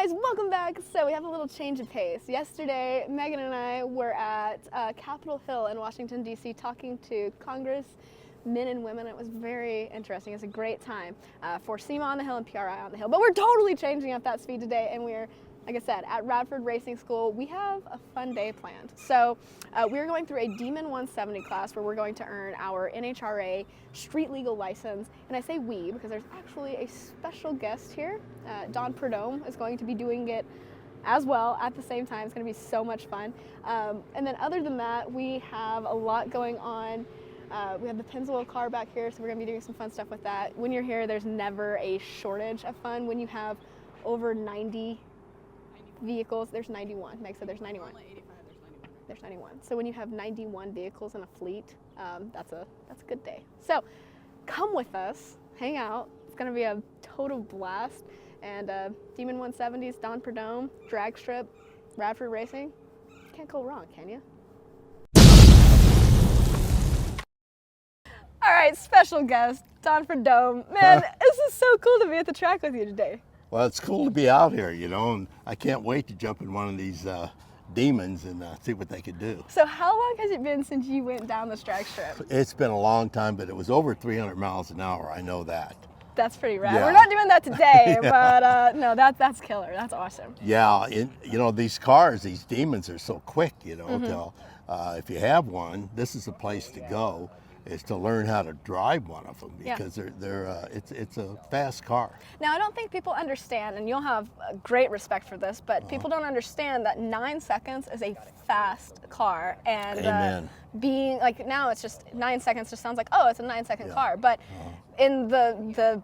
guys, welcome back. So we have a little change of pace. Yesterday, Megan and I were at Capitol Hill in Washington, D.C. talking to Congress men and women. It was very interesting. It's a great time for SEMA on the Hill and PRI on the Hill. But we're totally changing up that speed today, and we're, like I said, at Radford Racing School. We have a fun day planned. So we're going through a Demon 170 class where we're going to earn our NHRA street legal license. And I say we because there's actually a special guest here. Don Prudhomme is going to be doing it as well at the same time. It's going to be so much fun. And then other than that, we have a lot going on. We have the Pennzoil car back here, so we're going to be doing some fun stuff with that. When you're here, there's never a shortage of fun. When you have over 90 vehicles, there's 91. Meg said there's 91. There's 91. So when you have 91 vehicles in a fleet, that's a good day. So come with us, hang out. It's going to be a total blast. And Demon 170s, Don Prudhomme, drag strip, Radford Racing. Can't go wrong, can you? All right, special guest, Don Prudhomme. Man, this is so cool to be at the track with you today. Well, it's cool to be out here, you know, and I can't wait to jump in one of these demons and see what they could do. So how long has it been since you went down this drag strip? It's been a long time, but it was over 300 miles an hour, I know that. That's pretty rad. Yeah. We're not doing that today, but no, that's killer. That's awesome. Yeah, you know, these cars, these demons are so quick, you know, if you have one, this is the place to go, is to learn how to drive one of them, because it's a fast car. Now, I don't think people understand, and you'll have great respect for this, but people don't understand that 9 seconds is a fast car, and being like now it's just 9 seconds just sounds like, oh, it's a 9-second car, but in the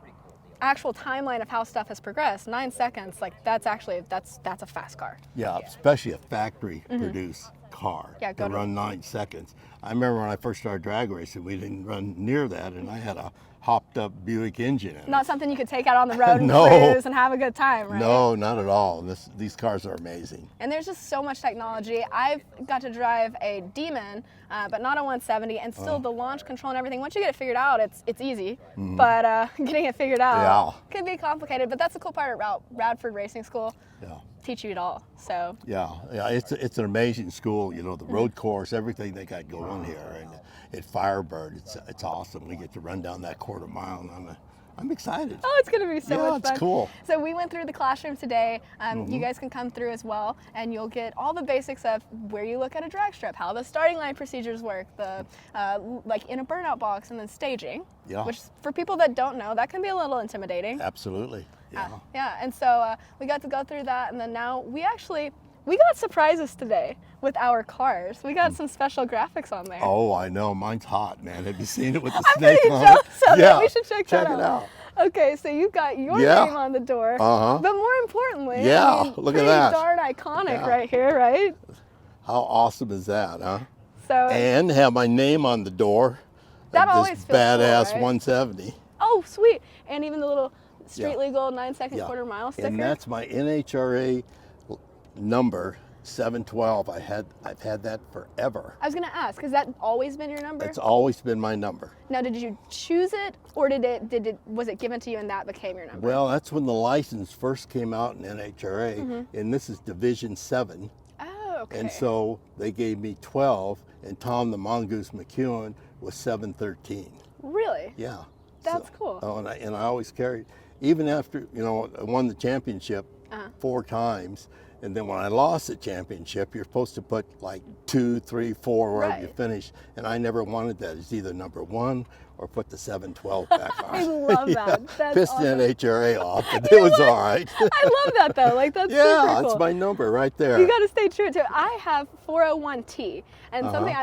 actual timeline of how stuff has progressed, 9 seconds, like that's a fast car. Yeah, especially a factory produced car to run 9 seconds. I remember when I first started drag racing, we didn't run near that, and I had a hopped up Buick engine in it. Not something you could take out on the road and cruise and have a good time, right? No, not at all. These cars are amazing. And there's just so much technology. I've got to drive a Demon, but not a 170, and still the launch control and everything. Once you get it figured out, it's easy. But getting it figured out can be complicated. But that's the cool part about Radford Racing School. Yeah. Teach you it all. So yeah, it's an amazing school. You know, the road course, everything they got going here, and at Firebird, it's awesome. We get to run down that quarter mile, and I'm excited. Oh, it's going to be so much fun. It's cool. So we went through the classroom today. You guys can come through as well, and you'll get all the basics of where you look at a drag strip, how the starting line procedures work, the like in a burnout box, and then staging. Yeah. Which for people that don't know, that can be a little intimidating. Absolutely. Yeah. And so we got to go through that, and then now we got surprises today with our cars. We got some special graphics on there. Oh, I know. Mine's hot, man. Have you seen it with the I'm snake pretty on jealous it? of it. We should check that it out. Okay, so you've got your name on the door. But more importantly, look at that. Pretty darn iconic right here, right? How awesome is that, huh? So and have my name on the door. That always this feels badass cool, right? 170. Oh, sweet. And even the little street legal 9-second quarter mile sticker. And that's my NHRA number 712. I've had that forever. I was going to ask, has that always been your number? It's always been my number. Now, did you choose it, or was it given to you and that became your number? Well, that's when the license first came out in NHRA, and this is Division 7. Oh, okay. And so they gave me 12, and Tom the Mongoose McEwen was 713. Really? Yeah. That's cool. Oh, and I always carried, even after, you know, I won the championship 4 times. And then when I lost the championship, you're supposed to put like 2, 3, 4, wherever you finish. And I never wanted that. It's either number 1 or put the 712 back on. I love that. That's pissed awesome. the NHRA off, but it was all right. I love that though. Like that's super cool. Yeah, it's my number right there. You got to stay true to it. I have 401T, and something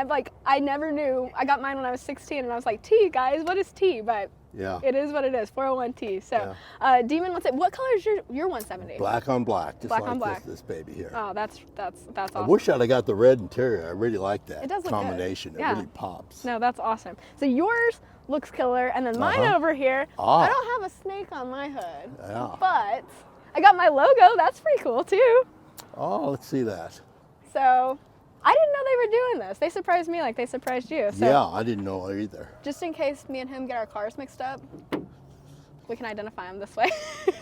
I never knew. I got mine when I was 16, and I was like, T, guys, what is T? But it is what it is. 401T. So, Demon, what color is your 170? Black on black, just black like on black. This baby here. Oh, that's awesome. I wish I'd have got the red interior. I really like that. It does look combination. good. It really pops. No, that's awesome. So yours looks killer, and then mine over here. I don't have a snake on my hood, but I got my logo. That's pretty cool too. Oh, let's see that. So I didn't know they were doing this. They surprised me like they surprised you. So yeah, I didn't know either. Just in case me and him get our cars mixed up. We can identify them this way.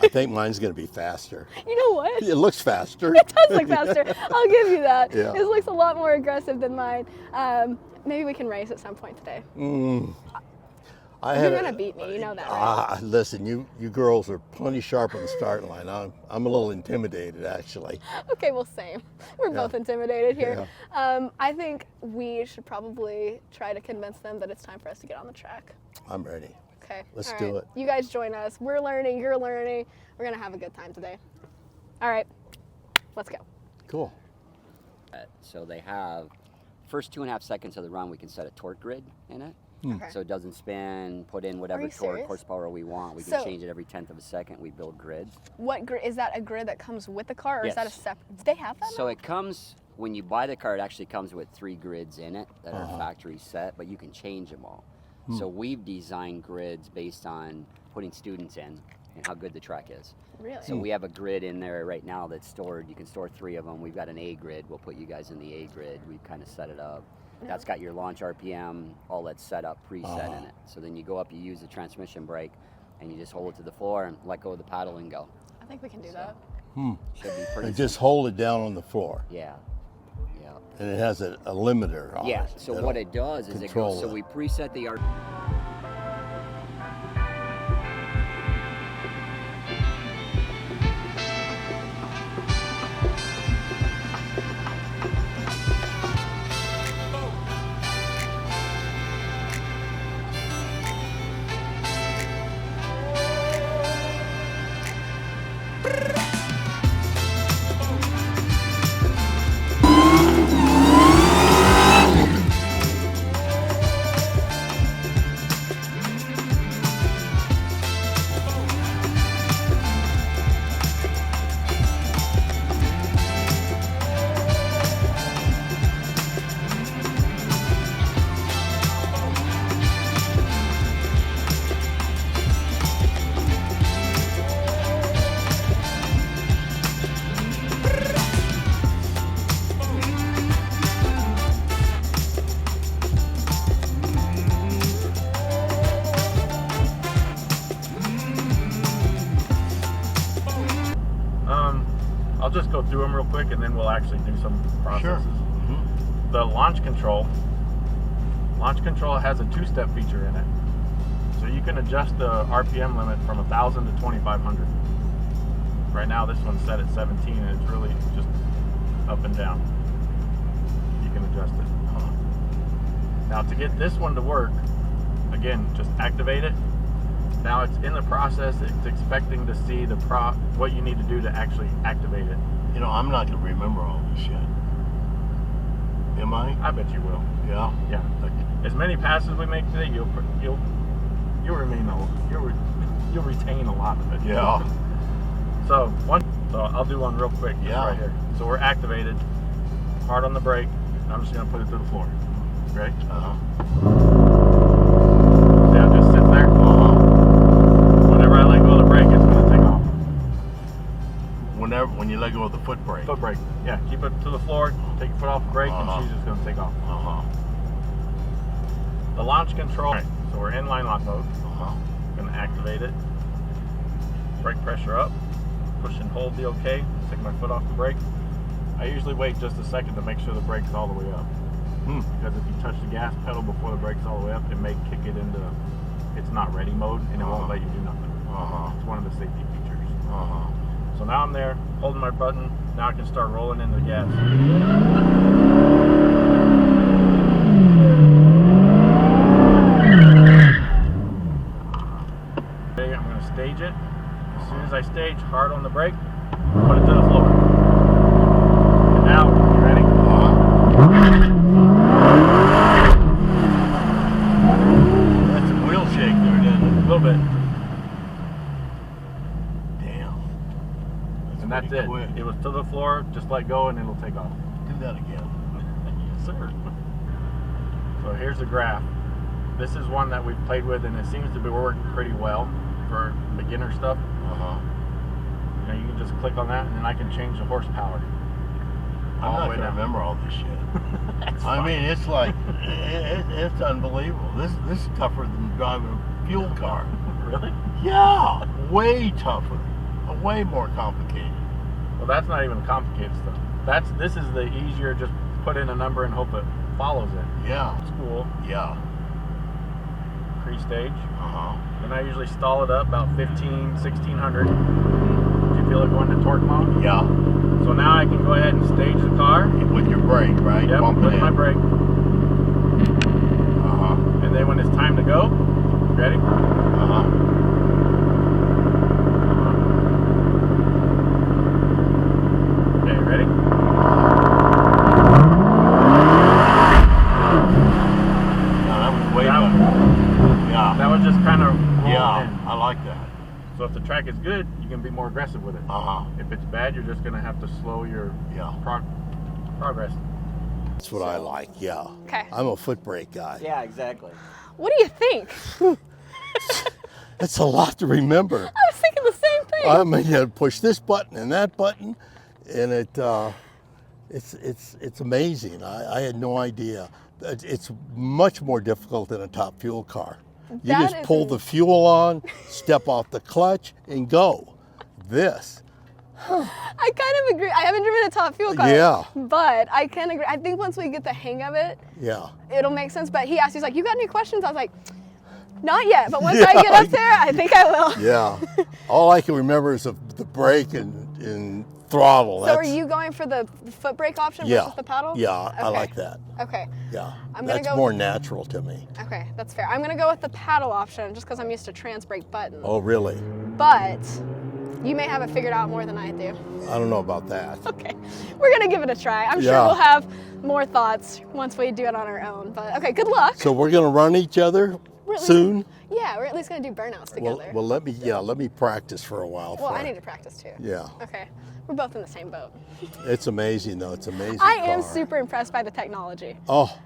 I think mine's going to be faster. You know what? It looks faster. It does look faster. I'll give you that. Yeah. It looks a lot more aggressive than mine. Maybe we can race at some point today. You're going to beat me. You know that, right? Listen, you girls are plenty sharp on the starting line. I'm a little intimidated, actually. Okay, well, same. We're both intimidated here. Yeah. I think we should probably try to convince them that it's time for us to get on the track. I'm ready. Okay. Let's All do right. it. You guys join us. We're learning. You're learning. We're going to have a good time today. All right. Let's go. Cool. So they have first 2.5 seconds of the run, we can set a torque grid in it. Okay. So it doesn't spin, put in whatever you torque, serious? horsepower we want. We can So- change it every 1/10 of a second. We build grids. What grid is that? A grid that comes with the car, or is that a Yes. separate? Do they have that? So now? it comes, when you buy the car, it actually comes with 3 grids in it that are factory set, but you can change them all. So we've designed grids based on putting students in and how good the track is. Really? So we have a grid in there right now that's stored. You can store 3 of them. We've got an A grid. We'll put you guys in the A grid. We've kind of set it up. That's got your launch RPM, all that's set up, preset in it. So then you go up, you use the transmission brake, and you just hold it to the floor and let go of the paddle and go. I think we can do that. Should be pretty And just hold it down on the floor. Yeah. Yeah. And it has a limiter on Yeah. it. So that'll what it does is it control goes, so it. we preset the RPM. I'll just go through them real quick and then we'll actually do some processes. The launch control has a 2-step feature in it. So you can adjust the RPM limit from 1,000 to 2,500. Right now this one's set at 17 and it's really just up and down. You can adjust it. Now to get this one to work, again, just activate it. Now it's in the process, it's expecting to see what you need to do to actually activate it. You know, I'm not going to remember all this shit. Am I? I bet you will. Yeah. Yeah. As many passes we make today, you'll retain a lot of it. Yeah. So I'll do one real quick. Yeah. Right here. So we're activated. Hard on the brake. I'm just gonna put it to the floor. Ready? See how it just sits there? Whenever I let go of the brake, it's gonna take off. When you let go of the foot brake. Foot brake. Yeah. Keep it to the floor. Take your foot off the brake, and she's just gonna take off. The launch control. Right, so we're in line lock mode. Gonna activate it. Brake pressure up. Push and hold the OK. Take my foot off the brake. I usually wait just a second to make sure the brake's all the way up. Because if you touch the gas pedal before the brake's all the way up, it may kick it into it's not ready mode and it won't let you do nothing. It's one of the safety features. So now I'm there, holding my button. Now I can start rolling into the gas. Okay, I'm going to stage it. As soon as I stage, hard on the brake, put it to the floor. And now, you ready? That's a wheel shake there, isn't it? A little bit. Damn. And that's pretty it. quick. It was to the floor, just let go and it'll take off. Do that again. Yes, sir. So here's the graph. This is one that we've played with and it seems to be working pretty well for beginner stuff. You know, you can just click on that and then I can change the horsepower. I'm not going to remember all this shit. I mean, it's like, it's unbelievable. This is tougher than driving a fuel car. Really? Yeah, way tougher, way more complicated. Well, that's not even complicated stuff. This is the easier, just put in a number and hope it follows it. Yeah. Spool, Yeah. pre-stage. Uh-huh. Then I usually stall it up about 1600. Do you feel it going to torque mode? Yeah. So now I can go ahead and stage the car. With your brake, right? Yep, Bump it with in. my brake. Uh-huh. And then when it's time to go, ready? Uh-huh. Okay, ready? No, that was way That better. Yeah. That was just kind of rolling Yeah, in. I like that. So if the track is good, you can be more aggressive with it. Uh-huh. If it's bad, you're just going to have to slow your Yeah. progress. That's what I like, yeah. Okay. I'm a foot brake guy. Yeah, exactly. What do you think? It's a lot to remember. I was thinking the same thing. I mean, you push this button and that button, and it's amazing. I had no idea. It's much more difficult than a top fuel car. You That just is pull the fuel on, step off the clutch, and go. This, I kind of agree. I haven't driven a top fuel car. Yeah. But I can agree. I think once we get the hang of it, yeah. it'll make sense. But he asked, he's like, you got any questions? I was like, not yet. But once Yeah. I get up there, I think I will. Yeah. All I can remember is the brake and throttle. So are you going for the foot brake option Yeah. versus the paddle? Yeah, I Okay. like that. Okay. Yeah. I'm gonna That's go more with- natural to me. Okay, that's fair. I'm going to go with the paddle option just because I'm used to trans brake buttons. Oh, really? But you may have it figured out more than I do. I don't know about that. Okay, we're going to give it a try. I'm sure Yeah. we'll have more thoughts once we do it on our own. But okay, good luck. So we're gonna run each other We're at least- soon. Yeah, we're at least going to do burnouts Well, together. well, let me practice for a while. Well, for I it. need to practice too. Yeah, Okay, we're both in the same boat. it's amazing though. It's amazing. I am car. super impressed by the technology. Oh,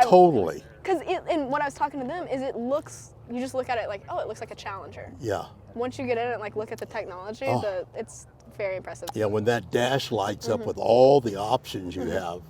totally. Because and what I was talking to them is it looks, you just look at it like, oh, it looks like a Challenger. Yeah, Once you get in it and like look at the technology, Oh. it's very impressive. yeah. When that dash lights Mm-hmm. up with all the options you have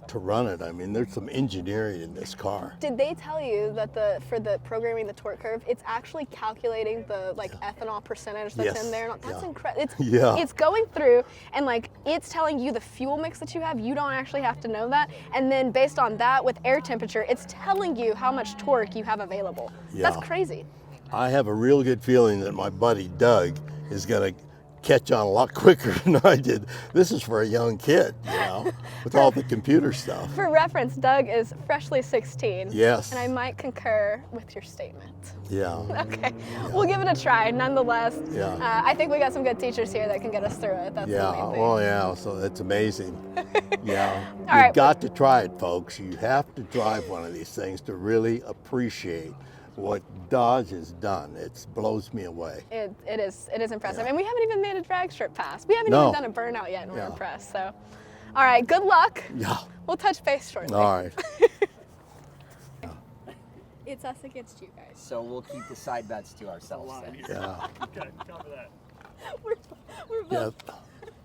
to run it, I mean, there's some engineering in this car. Did they tell you that for the programming the torque curve, it's actually calculating the like ethanol percentage that's Yes. in there? That's Yeah. incredible. It's Yeah. it's going through and like it's telling you the fuel mix that you have. You don't actually have to know that. And then based on that, with air temperature, it's telling you how much torque you have available. That's Yeah. crazy. I have a real good feeling that my buddy Doug is gonna catch on a lot quicker than I did. This is for a young kid, you know, with all the computer stuff. For reference, Doug is freshly 16. Yes. And I might concur with your statement. Yeah. Okay, we'll give it a try. Nonetheless, Yeah. I think we got some good teachers here that can get us through it. That's the Yeah, main thing. well, yeah, so that's amazing. Yeah, you've right, got to try it, folks. You have to drive one of these things to really appreciate what Dodge has done. It blows me away. It is impressive. Yeah. And we haven't even made a drag strip pass. We haven't No. even done a burnout yet, and we're Yeah. impressed. So, all right, good luck. Yeah, We'll touch base shortly. all right. It's us against you guys. So we'll keep the side bets to ourselves then. Yeah, Okay, cover that. We're yeah. both.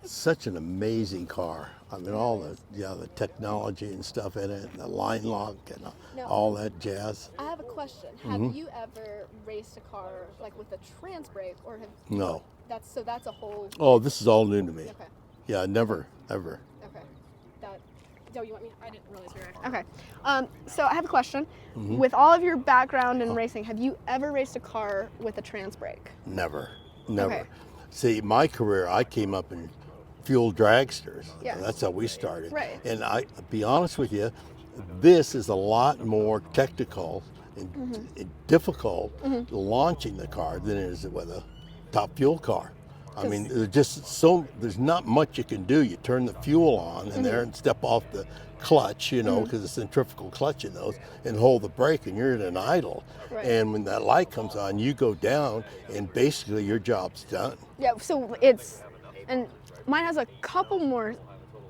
Such an amazing car. I mean, all the technology and stuff in it, and the line lock and No. all that jazz. I have a question. Mm-hmm. Have you ever raced a car like with a trans brake, or have No. that's a whole? Oh, this is all new to me. Okay. Yeah, never, ever. Okay. Oh, you want me? I didn't realize you were. Okay. So I have a question. With all of your background in racing, have you ever raced a car with a trans brake? Never. Okay. See, my career, I came up in fuel dragsters. Yeah. That's how we started. Right. And I, to be honest with you, this is a lot more technical and difficult launching the car than it is with a top fuel car. I mean, there's not much you can do. You turn the fuel on in there and step off the clutch, you know, because it's centrifugal clutch in those, and hold the brake, and you're in an idle. Right. And when that light comes on, you go down, and basically your job's done. Yeah. So and mine has a couple more,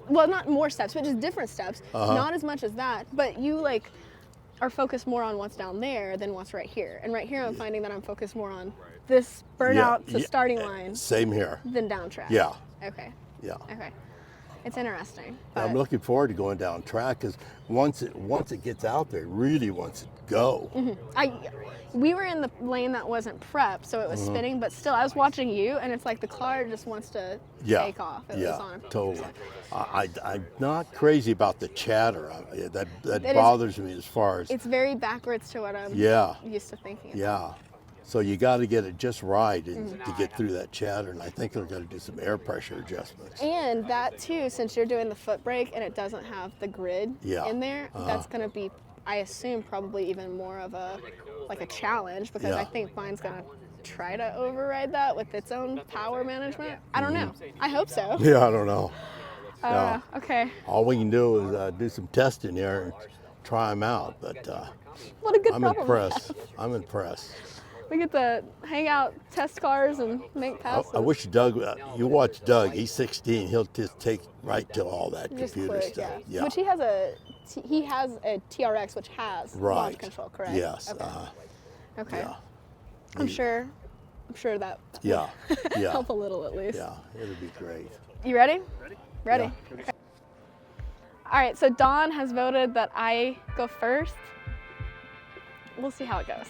well, not more steps, but just different steps. Not as much as that, but you like are focused more on what's down there than what's right here. And right here, I'm finding that I'm focused more on this burnout to starting line Same here. than down track. Yeah. Okay. Yeah. Okay. It's interesting. I'm but- looking forward to going down track because once it gets out there, it really wants to go. We were in the lane that wasn't prepped, so it was spinning, but still, I was watching you, and it's like the car just wants to take off. It was on a, totally. I'm not crazy about the chatter. That It bothers me as far as. It's very backwards to what I'm used to thinking about. Yeah. So you got to get it just right and to get through that chatter, and I think they're going to do some air pressure adjustments. And that too, since you're doing the foot brake and it doesn't have the grid in there, that's going to be, I assume, probably even more of a challenge, because I think mine's going to try to override that with its own power management. I don't know. I hope so. Yeah, I don't know. Okay. All we can do is do some testing here and try them out, but What a good I'm problem. impressed. I'm impressed. We get to hang out, test cars, and make passes. I wish Doug, you watch Doug, he's 16, he'll just take right to all that Just computer click, stuff. yeah. Which he has a TRX which has launch control, correct? Yes. Okay. Okay. Yeah. I'm sure that Yeah. Yeah. help a little at least. Yeah, it'll be great. You ready? Ready. Yeah. Okay. All right, so Dawn has voted that I go first. We'll see how it goes.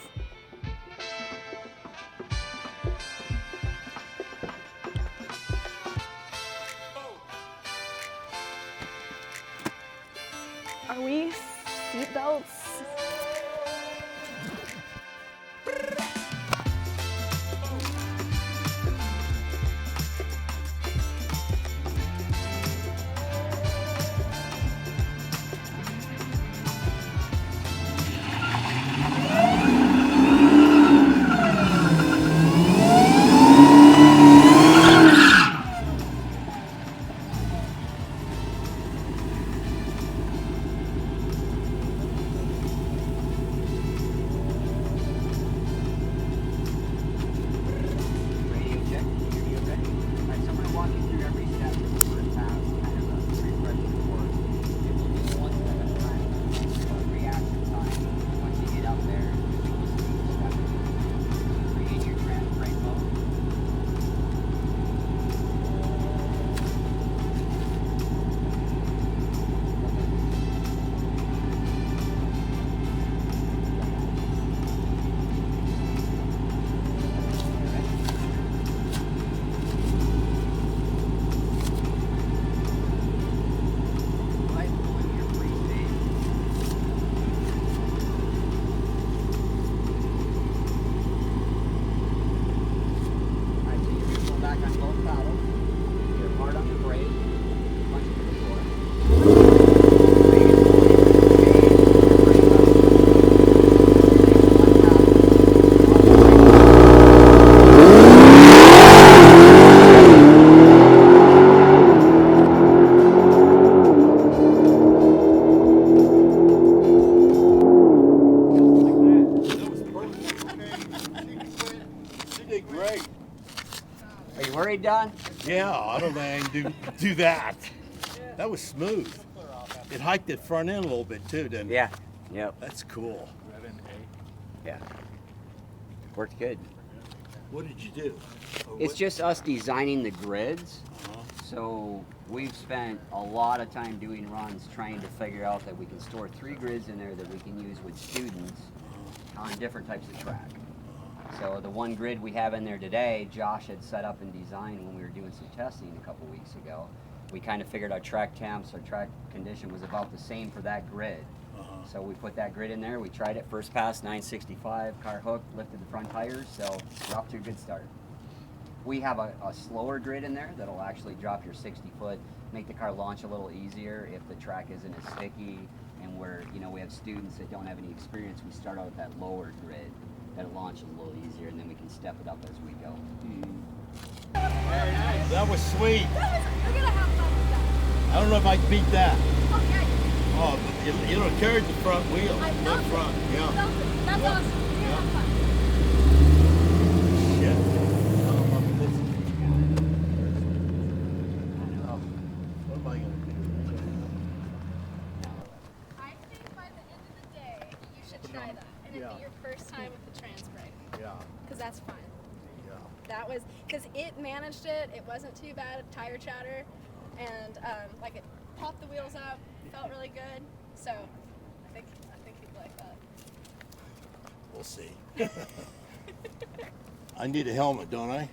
Are we seatbelts? Radio check. Can you hear me okay? All right, so I'm going to walk you through every step of the first pass, kind of a refresher course. It will do one step at a time. Reaction time. Once you get up there, you will see each step. Create your trans brake mode. Right, pulling your free stage. Alright, so you're pull back on both paddles. You're hard on the brake. Punch to the floor. Brake is pulling. Brake up. Take one paddle. Off the brake. That was perfect. She did great. Are you worried, Don? Yeah, I don't think I can do that. That was smooth. It hiked it front end a little bit too, didn't it? Yeah. Yep. That's cool. Yeah. Worked good. What did you do? It's just us designing the grids. So we've spent a lot of time doing runs trying to figure out that we can store 3 grids in there that we can use with students on different types of track. So the one grid we have in there today, Josh had set up and designed when we were doing some testing a couple weeks ago. We kind of figured our track temps, our track condition was about the same for that grid. So we put that grid in there, we tried it, first pass, 965, car hooked, lifted the front tires, so we're off to a good start. We have a slower grid in there that'll actually drop your 60 foot, make the car launch a little easier if the track isn't as sticky, and where, you know, we have students that don't have any experience, we start out with that lower grid that'll launch a little easier, and then we can step it up as we go. That was sweet. We're gonna have fun with that. I don't know if I can beat that. Oh, yeah. Oh, but it'll carry the front wheel. I The felt front, it. yeah. Felt it. That's awesome. We're gonna have fun. Shit. I don't know if this. Oh, what am I gonna do? I think by the end of the day, you should try that. And it'd be your first time with the trans brake. Yeah, Because that's fun. yeah. That was, because it managed it. It wasn't too bad, tire chatter. and like it popped the wheels up, felt really good. So I think he'd like that. We'll see. I need a helmet, don't I?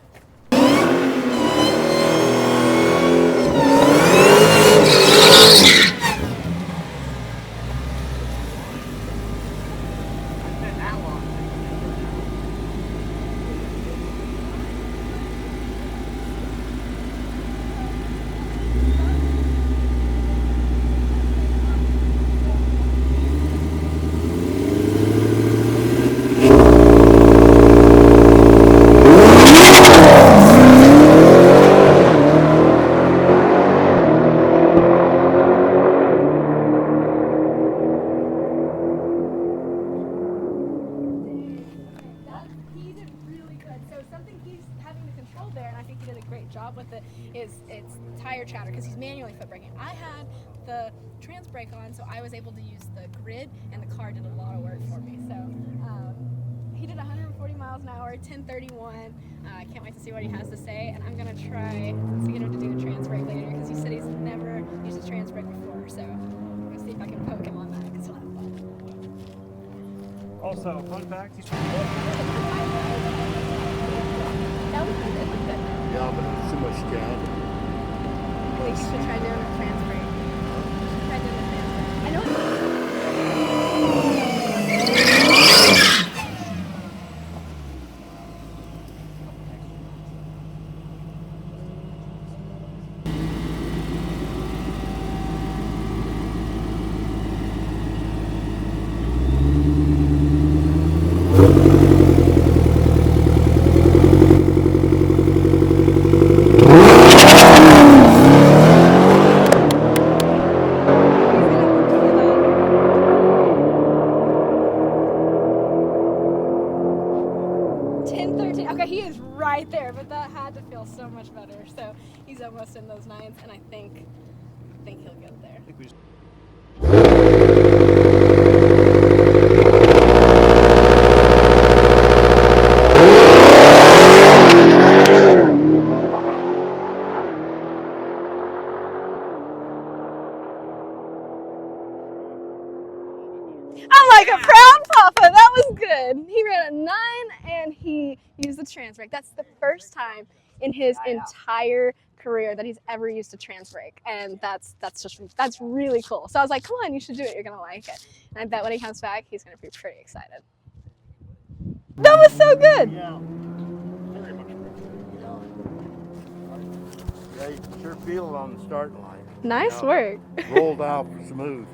He did really good. So something he's having to control there, and I think he did a great job with it, is it's tire chatter because he's manually foot braking. I had the trans brake on, so I was able to use the grid, and the car did a lot of work for me. So he did 140 miles an hour, 1031. I can't wait to see what he has to say, and I'm gonna try to get him to do a trans brake later because he said he's never used a trans brake before. So I'm gonna see if I can poke him on that because he'll have fun. Also, fun fact, he's That was good. It looked good. Yeah, but it's too much jab. I think you should try doing a trans brake. You should try doing a trans brake. I know. Okay, he is right there, but that had to feel so much better. So he's almost in those nines, and I think he'll get there. I'm like a proud papa. That was good. He ran a 9 and he used the trans brake. That's the first time in his entire career that he's ever used a trans brake, and that's really cool. So I was like, come on, you should do it. You're gonna like it. And I bet when he comes back, he's gonna be pretty excited. That was so good. Yeah. very much Yeah, you can sure feel it on the starting line. Nice work. Rolled out smooth.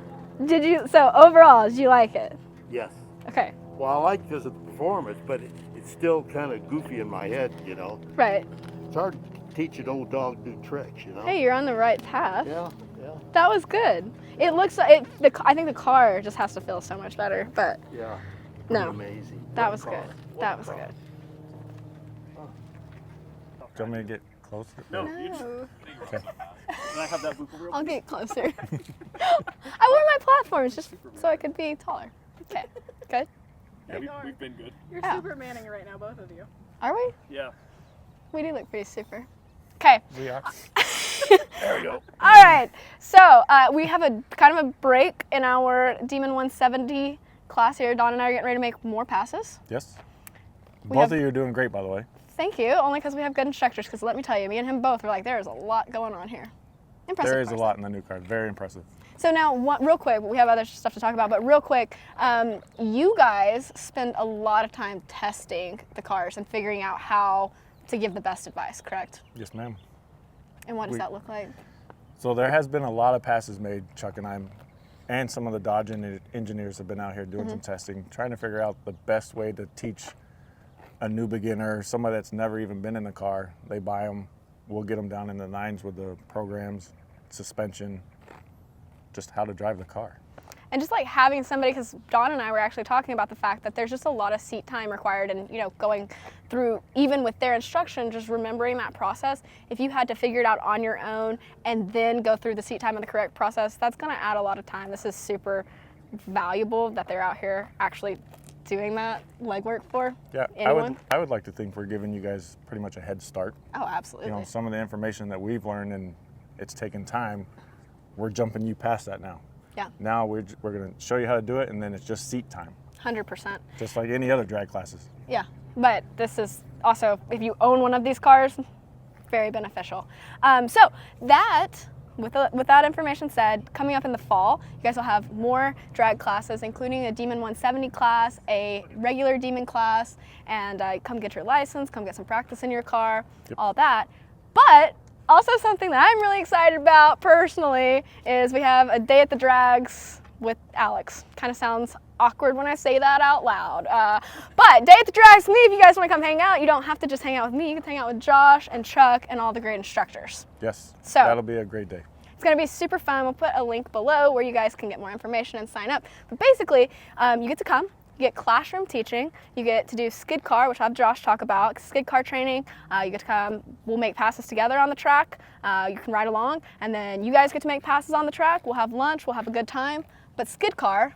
Did you? So overall, did you like it? Yes. Okay. Well, I like because of the performance, but it's still kind of goofy in my head, you know. Right. It's hard to teach an old dog new tricks, you know. Hey, you're on the right path. Yeah. That was good. It looks like I think the car just has to feel so much better, but Yeah. no, Amazing. that What was car. good. What That was car. good. Do you want me to get closer? No. No. Okay. Can I have that buco real I'll get closer. I wore my platforms just so I could be taller. Okay. Good. Yeah, we've been good. You're Yeah. Supermaning right now, both of you. Are we? Yeah. We do look pretty super. Okay. We are. There we go. All right. So we have a kind of a break in our Demon 170 class here. Dawn and I are getting ready to make more passes. Yes. We Both have- of you are doing great, by the way. Thank you. Only because we have good instructors. Because let me tell you, me and him both are like, there is a lot going on here. Impressive. There is a cars, lot in the new car. Very impressive. So now, real quick, we have other stuff to talk about, but real quick, you guys spend a lot of time testing the cars and figuring out how to give the best advice, correct? Yes, ma'am. And what does that look like? So there has been a lot of passes made, Chuck and I, and some of the Dodge engineers have been out here doing some testing, trying to figure out the best way to teach a new beginner, somebody that's never even been in the car. They buy them, we'll get them down in the nines with the programs, suspension, just how to drive the car. And just like having somebody, because Dawn and I were actually talking about the fact that there's just a lot of seat time required, and going through, even with their instruction, just remembering that process. If you had to figure it out on your own and then go through the seat time in the correct process, that's going to add a lot of time. This is super valuable that they're out here actually doing that legwork for anyone. I would like to think we're giving you guys pretty much a head start. Oh, absolutely. Some of the information that we've learned it's taken time. We're jumping you past that now. Yeah. Now we're going to show you how to do it, and then it's just seat time. 100%. Just like any other drag classes. Yeah, but this is also, if you own one of these cars, very beneficial. So with that information said, coming up in the fall, you guys will have more drag classes, including a Demon 170 class, a regular Demon class, and come get your license, come get some practice in your car, all that. But also something that I'm really excited about personally is we have a day at the drags with Alex. Kind of sounds awkward when I say that out loud. But day at the drags with me, if you guys want to come hang out, you don't have to just hang out with me. You can hang out with Josh and Chuck and all the great instructors. Yes, So that'll be a great day. it's going to be super fun. We'll put a link below where you guys can get more information and sign up. But basically, you get to come. You get classroom teaching. You get to do skid car, which I'll have Josh talk about. Skid car training. You get to come. We'll make passes together on the track. You can ride along. And then you guys get to make passes on the track. We'll have lunch. We'll have a good time. But skid car,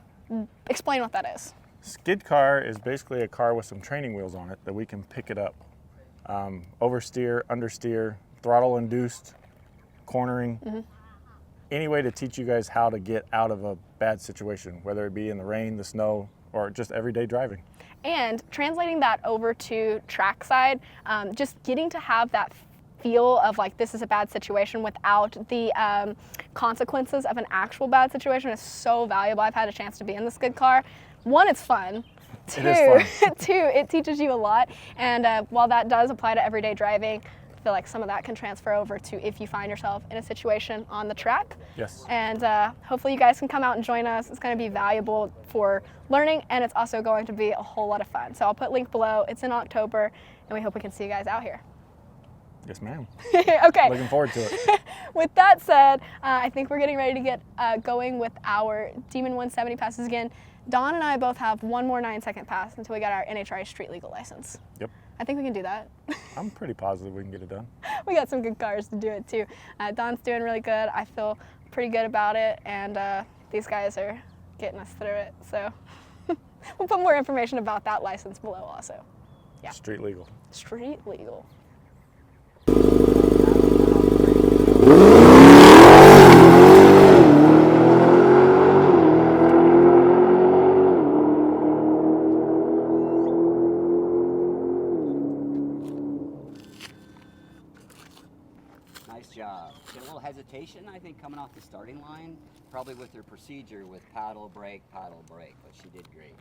explain what that is. Skid car is basically a car with some training wheels on it that we can pick it up. Oversteer, understeer, throttle induced, cornering. Any way to teach you guys how to get out of a bad situation, whether it be in the rain, the snow, or just everyday driving. And translating that over to trackside, just getting to have that feel of like this is a bad situation without the consequences of an actual bad situation is so valuable. I've had a chance to be in the skid car. One, it's fun. Two, it teaches you a lot. And while that does apply to everyday driving, I feel like some of that can transfer over to if you find yourself in a situation on the track. Yes. And hopefully you guys can come out and join us. It's going to be valuable for learning, and it's also going to be a whole lot of fun. So I'll put a link below. It's in October, and we hope we can see you guys out here. Yes, ma'am. Okay. Looking forward to it. With that said, I think we're getting ready to get going with our Demon 170 passes again. Dawn and I both have one more 9-second pass until we got our NHRA street legal license. Yep. I think we can do that. I'm pretty positive we can get it done. We got some good cars to do it too. Dawn's doing really good. I feel pretty good about it, and these guys are getting us through it. So we'll put more information about that license below also. Yeah. Street legal. Street legal. Nice job. Get a little hesitation, I think, coming off the starting line, probably with her procedure with paddle, brake, but she did great.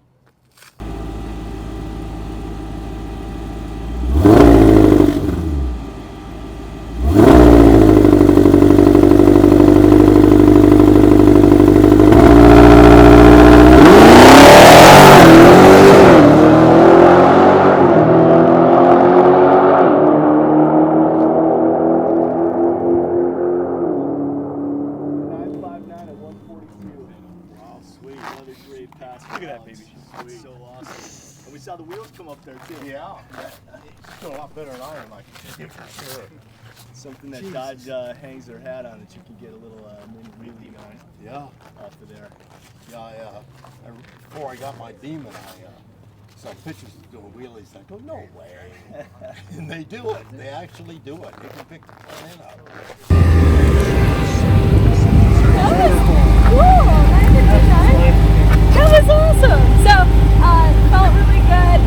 Saw the wheels come up there too. Yeah, still a lot better than I am, I can see for sure. Something that Dodge hangs their hat on, that you can get a little mini wheelie on. Yeah, off of there. yeah. Before I got my Demon, I saw pictures of doing wheelies. I go, no way, and they do it. They actually do it. You can pick the front end up. That was cool. That was awesome. So, felt really good.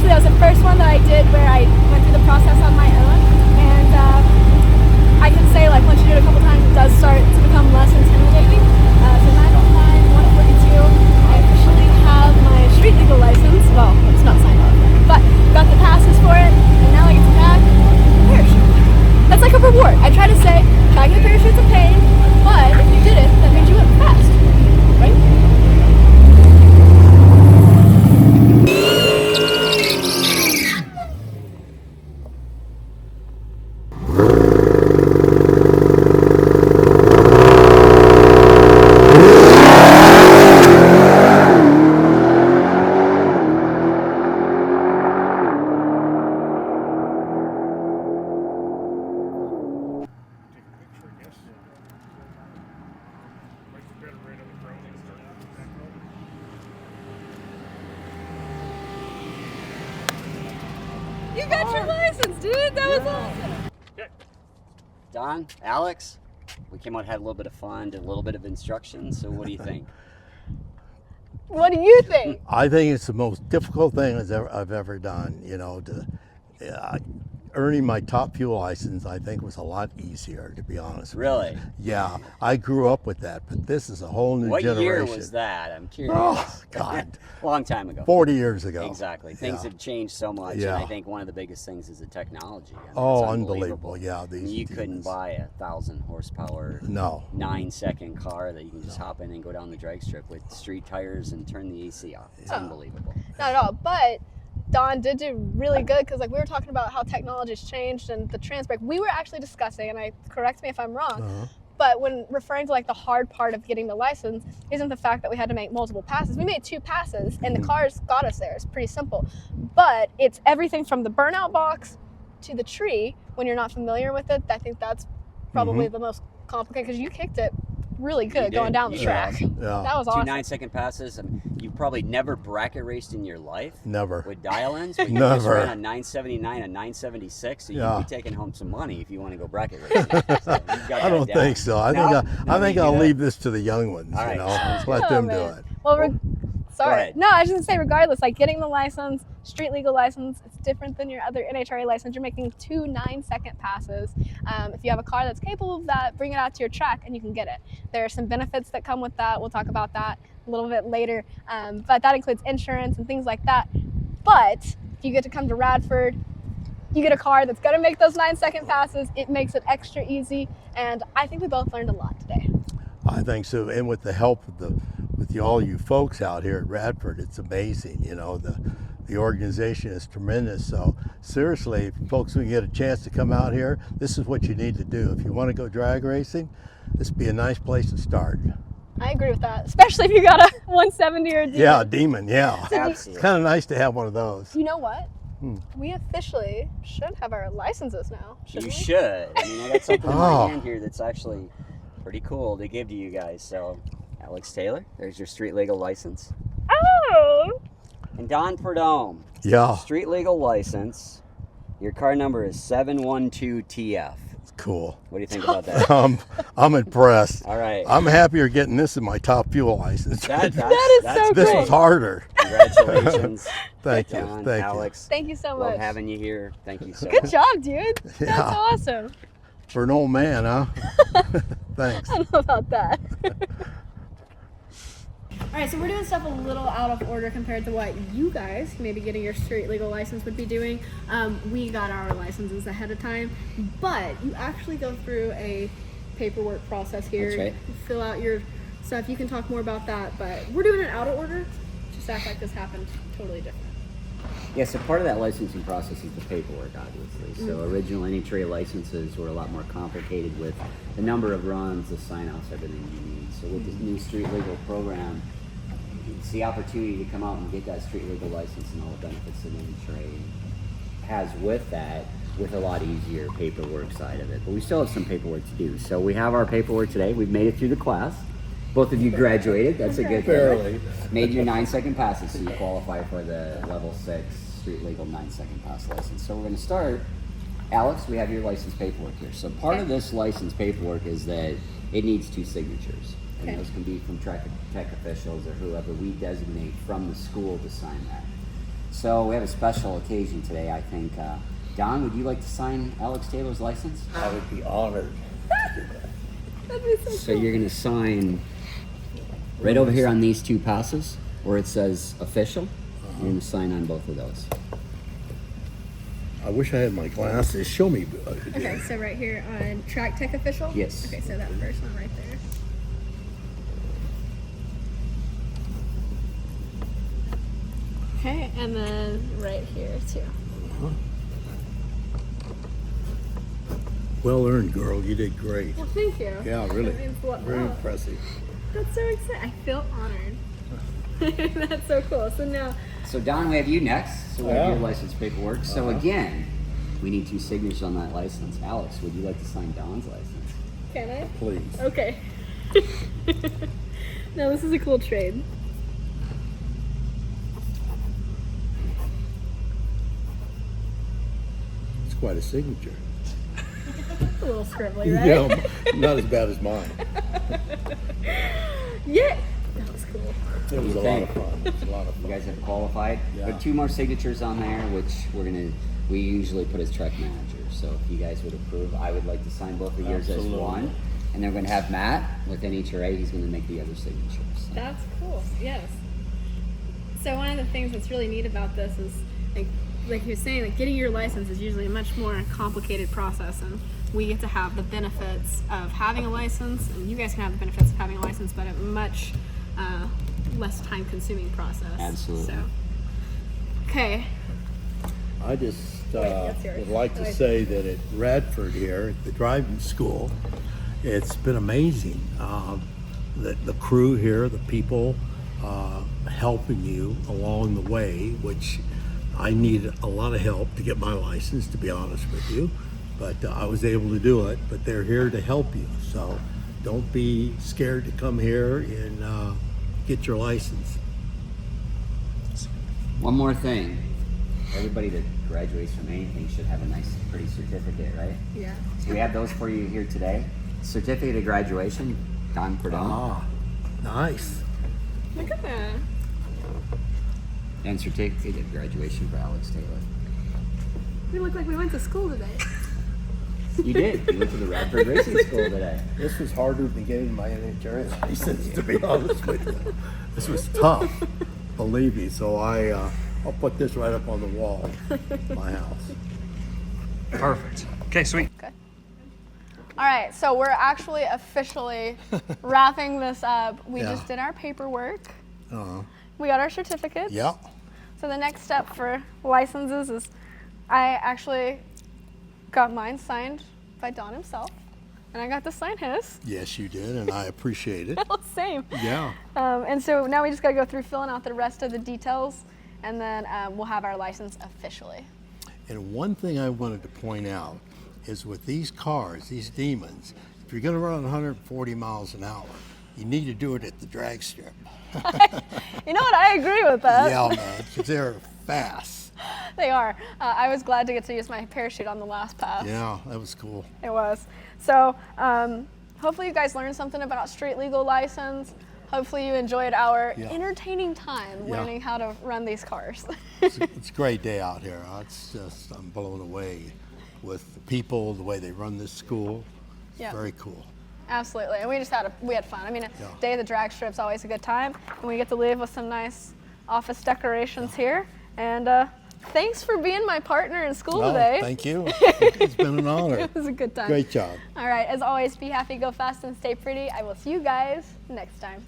That was the first one that I did where I went through the process on my own. And I can say, like, once you do it a couple times, it does start to become less intimidating. So 905, 142, I officially have my street legal license. Well, it's not signed off yet, but got the passes for it, and now I get to pack a parachute. That's like a reward. I try to say, packing a parachute's a pain, but if you did it, that means you went fast, right? You got your license, dude. That was awesome. Don, Alex, we came out, had a little bit of fun, did a little bit of instruction. So what do you think? What do you think? I think it's the most difficult thing I've ever done. Earning my top fuel license, I think, was a lot easier, to be honest with Really? you. Yeah, I grew up with that, but this is a whole new What generation. year was that? I'm curious. Oh, God. Long time ago. 40 years ago. Exactly. Things Yeah. have changed so much, Yeah. and I think one of the biggest things is the technology. I mean, Oh, it's unbelievable. Yeah, I mean, you couldn't buy a 1,000 horsepower, No. 9-second car that you can just hop in and go down the drag strip with street tires and turn the AC off. It's unbelievable. Not at all. But Don did do really good because like we were talking about how technology's changed and the trans brake. We were actually discussing, and correct me if I'm wrong, but when referring to like the hard part of getting the license isn't the fact that we had to make multiple passes. We made 2 passes and the cars got us there. It's pretty simple. But it's everything from the burnout box to the tree. When you're not familiar with it, I think that's probably the most complicated because you kicked it really good going down the track. Yeah. That was 2 awesome. 9-second passes. I mean, you've probably never bracket raced in your life. Never. With dial-ins, but you just Never. ran a 979 and 976, so Yeah. you'd be taking home some money if you want to go bracket racing. So you've got I that don't down. think so. I No? think No, I'll you do leave this to the young ones. All right, sounds Let Oh, them man. do it. Well, sorry. ahead. No, I was just gonna say, regardless, like getting the license, street legal license, it's different than your other NHRA license. You're making 2 9-second passes. If you have a car that's capable of that, bring it out to your track and you can get it. There are some benefits that come with that. We'll talk about that a little bit later. But that includes insurance and things like that. But if you get to come to Radford, you get a car that's gonna make those 9-second passes. It makes it extra easy. And I think we both learned a lot today. I think so. And with the help of all you folks out here at Radford, it's amazing. The organization is tremendous. So seriously, if folks, we get a chance to come out here, this is what you need to do. If you want to go drag racing, this would be a nice place to start. I agree with that, especially if you got a 170 or a Demon. Yeah, Demon, yeah. It's Absolutely. kind of nice to have one of those. You know what? We officially should have our licenses now, shouldn't You we? should. I mean, I got something in Oh. my hand here that's actually pretty cool to give to you guys. So, Alex Taylor, there's your street legal license. Oh! And Don Prudhomme, Yeah, street legal license. Your car number is 712TF. it's cool. What do you think about that? I'm impressed. All right. I'm happier getting this in my top fuel license. That is so This cool. was harder. Congratulations. Thank you. Don, Thank you. Alex. Thank you so Love much. having you here. Thank you so Good much. job, dude. That's Yeah. awesome. For an old man, huh? Thanks. I don't know about that. All right, so we're doing stuff a little out of order compared to what you guys, maybe getting your street legal license, would be doing. We got our licenses ahead of time, but you actually go through a paperwork process here. That's right. You fill out your stuff. You can talk more about that, but we're doing it out of order. Just act like this happened totally different. Yeah, so part of that licensing process is the paperwork, obviously. So original NHRA licenses were a lot more complicated with the number of runs, the sign-offs, everything you need. So with this new street legal program, it's the opportunity to come out and get that street legal license and all the benefits that NHRA has with that, with a lot easier paperwork side of it. But we still have some paperwork to do. So we have our paperwork today. We've made it through the class. Both of you graduated. That's a good thing. Barely. Made your 9-second passes, so you qualify for the level 6 street legal 9-second pass license. So we're going to start. Alex, we have your license paperwork here. So part of this license paperwork is that it needs 2 signatures. And Okay. those can be from tech officials or whoever we designate from the school to sign that. So we have a special occasion today, I think. Don, would you like to sign Alex Taylor's license? I would be honored. That'd be so So you're going to sign right over here on these 2 passes where it says official. You're going to sign on both of those. I wish I had my glasses. Show me. Okay, so right here on Track Tech Official? Yes. Okay, so that first one right there. Okay, and then right here too. Well earned, girl. You did great. Well, thank you. Yeah, really. That means a lot. Very Oh, impressive. that's so exciting. I feel honored. That's so cool. So now, So Don, we have you next. So we have Yeah. your license paperwork. So again, we need 2 signatures on that license. Alex, would you like to sign Don's license? can I? Please. Okay. Now this is a cool trade. It's quite a signature. A little scribbly, right? Yeah, not as bad as mine. Yeah. That was cool. It was a lot of fun. It was a lot of You fun. guys have qualified. Yeah. But 2 more signatures on there, which we usually put as track manager. So if you guys would approve, I would like to sign both of yours as Absolutely. one. And then we're gonna have Matt within each array. He's gonna make the other signatures. So. That's cool. Yes. So one of the things that's really neat about this is, like he was saying, like getting your license is usually a much more complicated process, and we get to have the benefits of having a license, and you guys can have the benefits of having a license, but a much less time-consuming process. Absolutely. So, okay. I just that's yours. would like to Wait. say that at Radford here, at the driving school, it's been amazing. The crew here, the people helping you along the way, which I needed a lot of help to get my license, to be honest with you. But I was able to do it, but they're here to help you. So don't be scared to come here and get your license. One more thing. Everybody that graduates from anything should have a nice, pretty certificate, right? Yeah. So we have those for you here today. Certificate of graduation, Don Prudhomme. Ah, nice. Look at that. And certificate of graduation for Alex Taylor. We look like we went to school today. You did. You went to the Radford Racing School today. This was harder than getting my NHRA license, to be honest with you. This was tough, believe me. So I'll put this right up on the wall in my house. Perfect. Okay, sweet. All right, so we're actually officially wrapping this up. We Yeah. just did our paperwork. Uh-huh. We got our certificates. Yeah. So the next step for licenses is I actually got mine signed by Don himself, and I got to sign his. Yes, you did, and I appreciate it. Same. Yeah. And so now we just got to go through filling out the rest of the details, and then we'll have our license officially. And one thing I wanted to point out is with these cars, these demons, if you're going to run 140 miles an hour, you need to do it at the drag strip. You know what? I agree with that. Yeah, man, because they're fast. They are. I was glad to get to use my parachute on the last pass. Yeah, that was cool. It was. So hopefully you guys learned something about street legal license. Hopefully you enjoyed our Yeah. entertaining time Yeah. learning how to run these cars. It's a great day out here. It's just, I'm blown away with the people, the way they run this school. It's Yeah. very cool. Absolutely, and we had fun. I mean, Yeah. day of the drag strip's always a good time, and we get to leave with some nice office decorations here. And thanks for being my partner in school Well, today. thank you. It's been an honor. It was a good time. Great job. All right, as always, be happy, go fast, and stay pretty. I will see you guys next time.